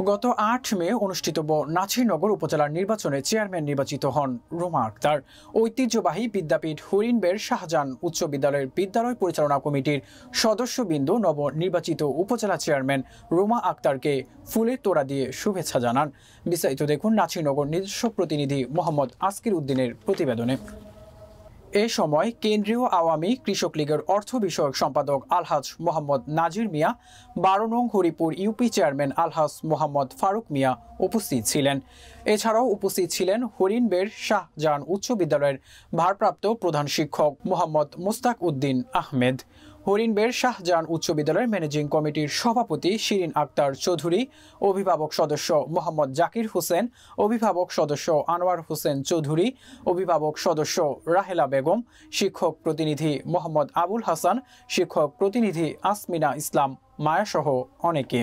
গত ৮ মে অনুষ্ঠিত নাছিরনগর উপজেলার নির্বাচনে চেয়ারম্যান নির্বাচিত হন রোমা আক্তার। ঐতিহ্যবাহী বিদ্যাপীঠ হরিণবেড় শাহজাহান উচ্চ বিদ্যালয়ের বিদ্যালয় পরিচালনা কমিটির সদস্যবৃন্দ নবনির্বাচিত উপজেলা চেয়ারম্যান রোমা আক্তারকে ফুলের তোড়া দিয়ে শুভেচ্ছা জানান। বিস্তারিত দেখুন নাছিরনগর নিজস্ব প্রতিনিধি মোহাম্মদ আসকির উদ্দিনের প্রতিবেদনে। এ সময় কেন্দ্রীয় আওয়ামী কৃষক লীগের অর্থ বিষয়ক সম্পাদক আলহাজ মোহাম্মদ নাজির মিয়া, ১২ নং হরিপুর ইউপি চেয়ারম্যান আলহাজ মোহাম্মদ ফারুক মিয়া উপস্থিত ছিলেন। এছাড়াও উপস্থিত ছিলেন হরিণবেড় শাহজাহান উচ্চ বিদ্যালয়ের ভারপ্রাপ্ত প্রধান শিক্ষক মোহাম্মদ মুস্তাক উদ্দিন আহমেদ, হরিণবেড় শাহজাহান উচ্চ বিদ্যালয়ের ম্যানেজিং কমিটির সভাপতি শিরিন আক্তার চৌধুরী, অভিভাবক সদস্য মোহাম্মদ জাকির হোসেন, অভিভাবক সদস্য আনোয়ার হোসেন চৌধুরী, অভিভাবক সদস্য রাহেলা বেগম, শিক্ষক প্রতিনিধি মোহাম্মদ আবুল হাসান, শিক্ষক প্রতিনিধি আসমিনা ইসলাম মায়াসহ অনেকে।